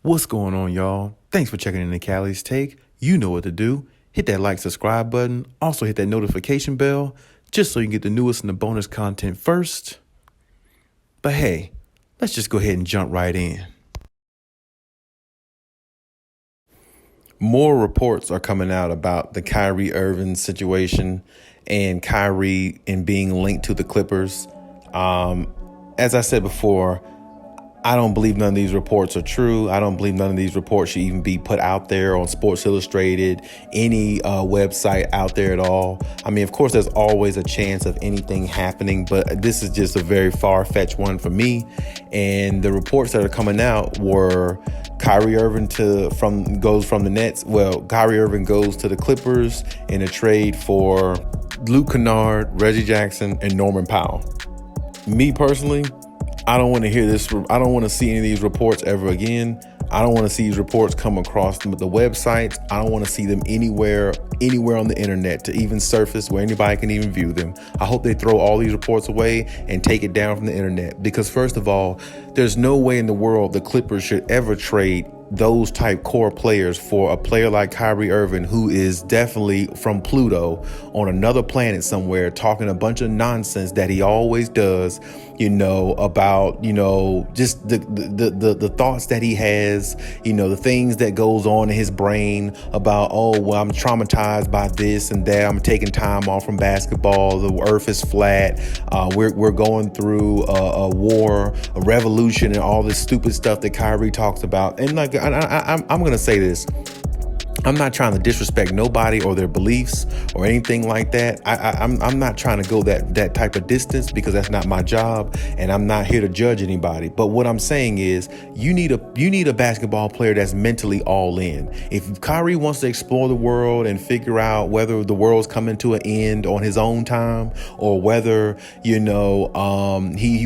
What's going on, y'all? Thanks for checking in the Khaliis Take. You know what to do. Hit that like, subscribe button. Also hit that notification bell just so you can get the newest and the bonus content first. But hey, let's just go ahead and jump right in. More reports are coming out about the Kyrie Irving situation and Kyrie and being linked to the Clippers. As I said before, I don't believe none of these reports are true. I don't believe none of these reports should even be put out there on Sports Illustrated, any website out there at all. I mean, of course, there's always a chance of anything happening, but this is just a very far-fetched one for me. And the reports that are coming out were Kyrie Irving goes from the Nets. Well, Kyrie Irving goes to the Clippers in a trade for Luke Kennard, Reggie Jackson, and Norman Powell. Me personally, I don't want to hear this. I don't want to see any of these reports ever again. I don't want to see these reports come across the websites. I don't want to see them anywhere on the internet to even surface where anybody can even view them. I hope they throw all these reports away and take it down from the internet, because first of all, there's no way in the world the Clippers should ever trade those type core players for a player like Kyrie Irving, who is definitely from Pluto on another planet somewhere, talking a bunch of nonsense that he always does, about, just the thoughts that he has, the things that goes on in his brain about, oh, well, I'm traumatized by this and that. I'm taking time off from basketball. The earth is flat. We're going through a war, a revolution, and all this stupid stuff that Kyrie talks about. And I'm going to say this. I'm not trying to disrespect nobody or their beliefs or anything like that. I'm not trying to go that type of distance, because that's not my job, and I'm not here to judge anybody. But what I'm saying is, you need a basketball player that's mentally all in. If Kyrie wants to explore the world and figure out whether the world's coming to an end on his own time, or whether he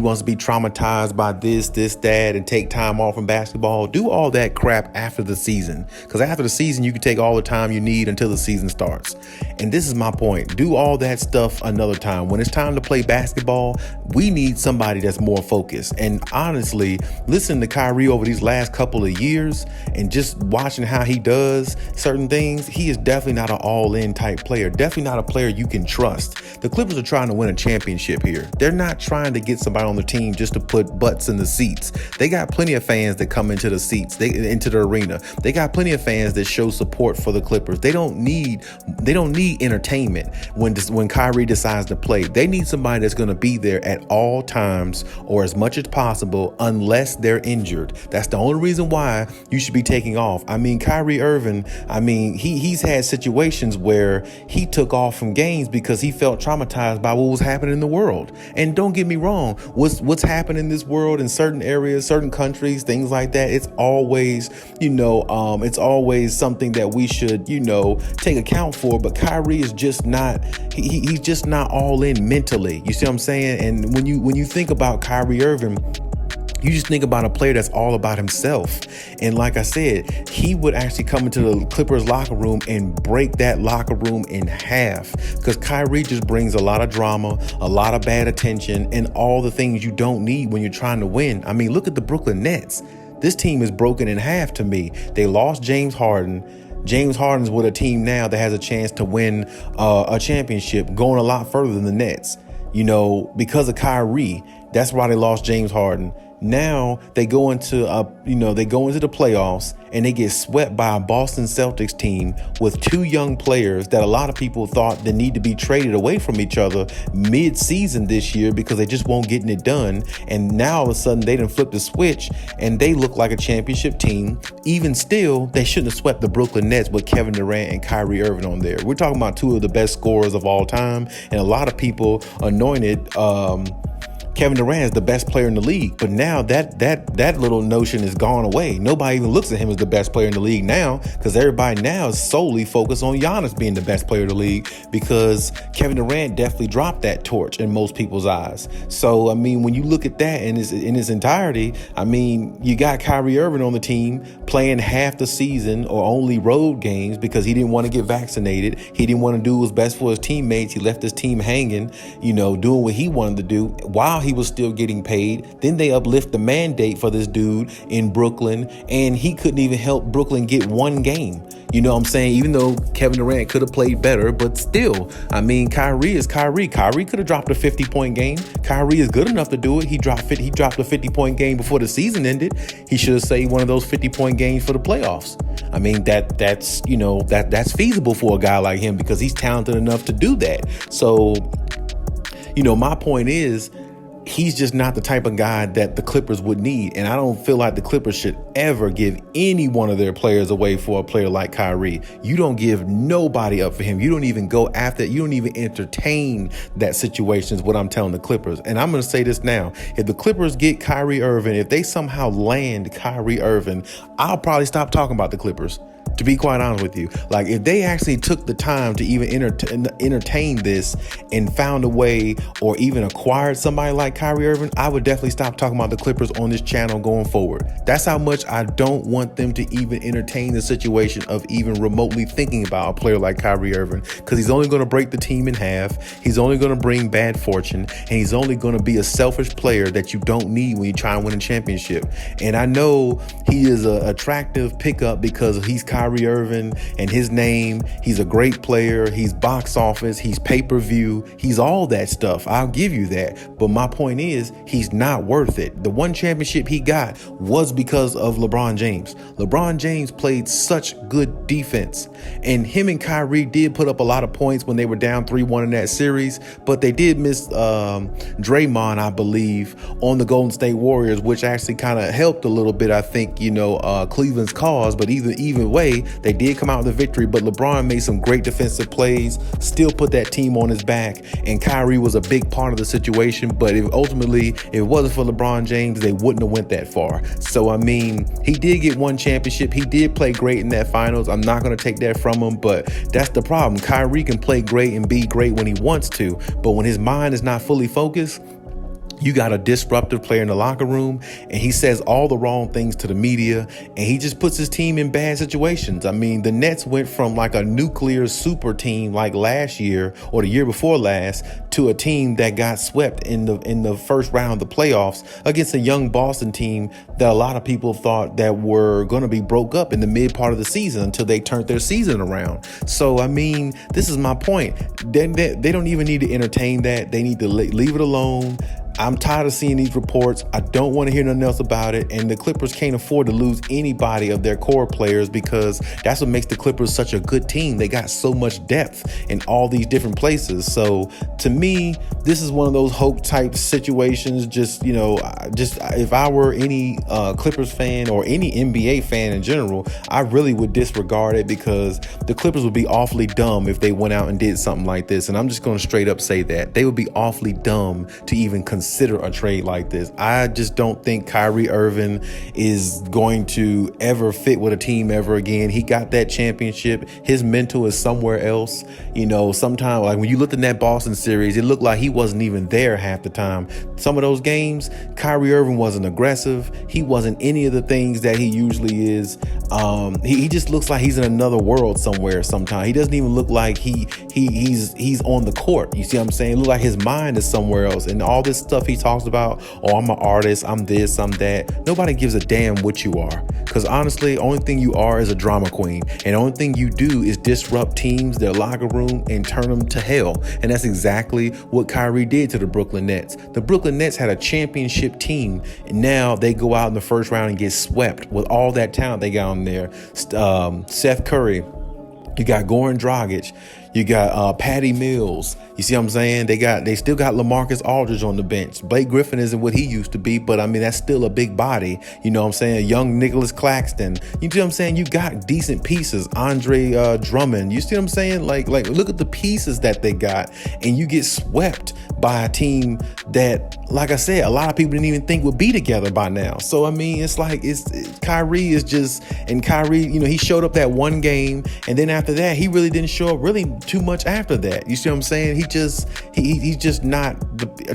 wants to be traumatized by this, that, and take time off from basketball, do all that crap after the season. Because after the season, you can take all the time you need until the season starts. And this is my point. Do all that stuff another time. When it's time to play basketball, we need somebody that's more focused. And honestly, listening to Kyrie over these last couple of years and just watching how he does certain things, he is definitely not an all-in type player. Definitely not a player you can trust. The Clippers are trying to win a championship here. They're not trying to get somebody on the team just to put butts in the seats. They got plenty of fans that come into the seats, into the arena. They got plenty of fans that show support for the Clippers. They don't need entertainment when Kyrie decides to play. They need somebody that's going to be there at all times, or as much as possible, unless they're injured. That's the only reason why you should be taking off. I mean, Kyrie Irving, he's had situations where he took off from games because he felt traumatized by what was happening in the world. And don't get me wrong, what's happening in this world in certain areas, certain countries, things like that, it's always, it's always something that we should, take account for. But Kyrie is just not, he's just not all in mentally. You see what I'm saying? And when you think about Kyrie Irving, you just think about a player that's all about himself. And like I said, he would actually come into the Clippers locker room and break that locker room in half, because Kyrie just brings a lot of drama, a lot of bad attention, and all the things you don't need when you're trying to win. I mean, look at the Brooklyn Nets. This team is broken in half to me. They lost James Harden. James Harden's with a team now that has a chance to win a championship, going a lot further than the Nets, because of Kyrie. That's why they lost James Harden. Now they go into the playoffs and they get swept by a Boston Celtics team with two young players that a lot of people thought they need to be traded away from each other mid-season this year because they just won't getting it done. And now all of a sudden they done flipped the switch and they look like a championship team. Even still, they shouldn't have swept the Brooklyn Nets with Kevin Durant and Kyrie Irving on there. We're talking about two of the best scorers of all time, and a lot of people anointed Kevin Durant is the best player in the league, but now that little notion is gone away. Nobody even looks at him as the best player in the league now, because everybody now is solely focused on Giannis being the best player in the league, because Kevin Durant definitely dropped that torch in most people's eyes. So, I mean, when you look at that in its entirety, I mean, you got Kyrie Irving on the team playing half the season or only road games because he didn't want to get vaccinated. He didn't want to do what's best for his teammates. He left his team hanging, doing what he wanted to do, while while he was still getting paid. Then they uplift the mandate for this dude in Brooklyn, and he couldn't even help Brooklyn get one game. You know what I'm saying? Even though Kevin Durant could have played better, but still, I mean, Kyrie is Kyrie. Kyrie could have dropped a 50-point game. Kyrie is good enough to do it. He dropped a 50-point game before the season ended. He should have saved one of those 50-point games for the playoffs. I mean, that's feasible for a guy like him because he's talented enough to do that. So, my point is, he's just not the type of guy that the Clippers would need. And I don't feel like the Clippers should ever give any one of their players away for a player like Kyrie. You don't give nobody up for him. You don't even go after it. You don't even entertain that situation is what I'm telling the Clippers. And I'm going to say this now. If the Clippers get Kyrie Irving, if they somehow land Kyrie Irving, I'll probably stop talking about the Clippers. To be quite honest with you, like if they actually took the time to even entertain this and found a way or even acquired somebody like Kyrie Irving, I would definitely stop talking about the Clippers on this channel going forward. That's how much I don't want them to even entertain the situation of even remotely thinking about a player like Kyrie Irving, because he's only going to break the team in half. He's only going to bring bad fortune, and he's only going to be a selfish player that you don't need when you try and win a championship. And I know he is an attractive pickup because he's Kyrie Irving and his name. He's a great player. He's box office. He's pay-per-view. He's all that stuff. I'll give you that. But my point is, he's not worth it. The one championship he got was because of LeBron James. LeBron James played such good defense. And him and Kyrie did put up a lot of points when they were down 3-1 in that series. But they did miss Draymond, I believe, on the Golden State Warriors, which actually kind of helped a little bit, I think, Cleveland's cause. But either way, they did come out with a victory, but LeBron made some great defensive plays, still put that team on his back, and Kyrie was a big part of the situation. But if it wasn't for LeBron James, they wouldn't have went that far. So, I mean, he did get one championship. He did play great in that finals. I'm not going to take that from him, but that's the problem. Kyrie can play great and be great when he wants to, but when his mind is not fully focused, you got a disruptive player in the locker room, and he says all the wrong things to the media, and he just puts his team in bad situations. I mean, the Nets went from like a nuclear super team like last year or the year before last to a team that got swept in the first round of the playoffs against a young Boston team that a lot of people thought that were going to be broke up in the mid part of the season until they turned their season around. So, I mean, this is my point. They don't even need to entertain that. They need to leave it alone. I'm tired of seeing these reports. I don't want to hear nothing else about it. And the Clippers can't afford to lose anybody of their core players because that's what makes the Clippers such a good team. They got so much depth in all these different places. So to me, this is one of those hope type situations. Just if I were any Clippers fan or any NBA fan in general, I really would disregard it because the Clippers would be awfully dumb if they went out and did something like this. And I'm just going to straight up say that they would be awfully dumb to even consider a trade like this. I just don't think Kyrie Irving is going to ever fit with a team ever again. He got that championship. His mental is somewhere else. Sometimes like when you looked in that Boston series, it looked like he wasn't even there half the time. Some of those games, Kyrie Irving wasn't aggressive. He wasn't any of the things that he usually is. He just looks like he's in another world somewhere sometimes. He doesn't even look like he's on the court. You see what I'm saying? It looks like his mind is somewhere else. And all this stuff he talks about, I'm an artist, I'm this, I'm that. Nobody gives a damn what you are. Because honestly, the only thing you are is a drama queen. And the only thing you do is disrupt teams, their locker room, and turn them to hell. And that's exactly what Kyrie did to the Brooklyn Nets. The Brooklyn Nets had a championship team, and now they go out in the first round and get swept with all that talent they got on there. Seth Curry, you got Goran Dragic, you got Patty Mills. You see what I'm saying? They still got LaMarcus Aldridge on the bench. Blake Griffin isn't what he used to be, but I mean, that's still a big body. You know what I'm saying? Young Nicholas Claxton. You see what I'm saying? You got decent pieces. Andre Drummond. You see what I'm saying? Like look at the pieces that they got, and you get swept by a team that, like I said, a lot of people didn't even think would be together by now. So, I mean, Kyrie is just, and Kyrie, he showed up that one game, and then after that, he really didn't show up really too much after that. You see what I'm saying? He's just not,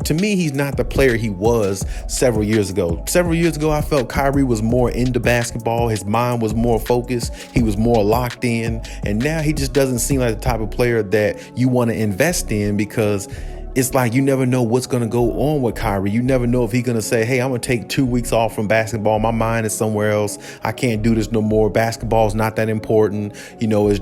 to me, he's not the player he was several years ago. Several years ago, I felt Kyrie was more into basketball. His mind was more focused. He was more locked in. And now he just doesn't seem like the type of player that you want to invest in because it's like you never know what's going to go on with Kyrie. You never know if he's going to say, hey, I'm going to take 2 weeks off from basketball. My mind is somewhere else. I can't do this no more. Basketball is not that important. It's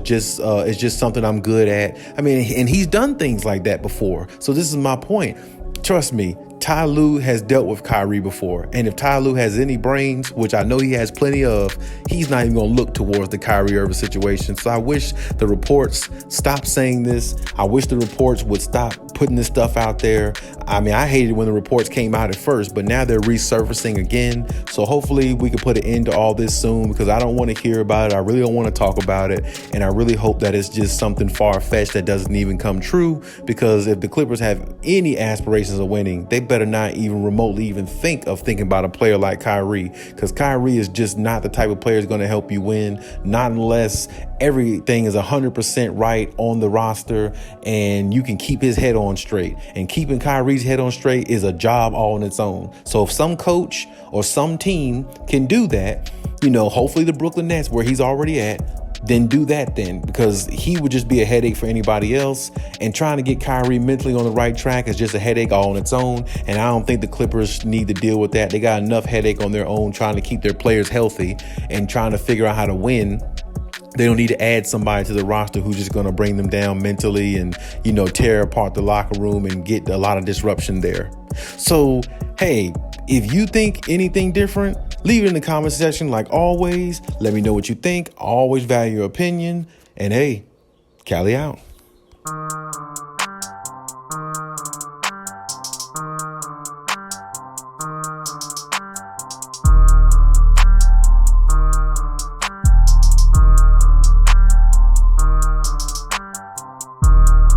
just something I'm good at. I mean, and he's done things like that before. So this is my point. Trust me, Ty Lue has dealt with Kyrie before. And if Ty Lue has any brains, which I know he has plenty of, he's not even going to look towards the Kyrie Irving situation. So I wish the reports stop saying this. I wish the reports would stop putting this stuff out there. I mean, I hated when the reports came out at first, but now they're resurfacing again. So hopefully we can put an end to all this soon, because I don't want to hear about it. I really don't want to talk about it. And I really hope that it's just something far-fetched that doesn't even come true, because if the Clippers have any aspirations of winning, they better not even remotely even thinking about a player like Kyrie, because Kyrie is just not the type of player that's going to help you win, not unless everything is 100% right on the roster and you can keep his head on straight. And keeping Kyrie's head on straight is a job all on its own. So if some coach or some team can do that, hopefully the Brooklyn Nets, where he's already at, then do that then, because he would just be a headache for anybody else. And trying to get Kyrie mentally on the right track is just a headache all on its own. And I don't think the Clippers need to deal with that. They got enough headache on their own trying to keep their players healthy and trying to figure out how to win. They don't need to add somebody to the roster who's just going to bring them down mentally and, tear apart the locker room and get a lot of disruption there. So, hey, if you think anything different, leave it in the comment section. Like always, let me know what you think. I always value your opinion. And hey, Cali out.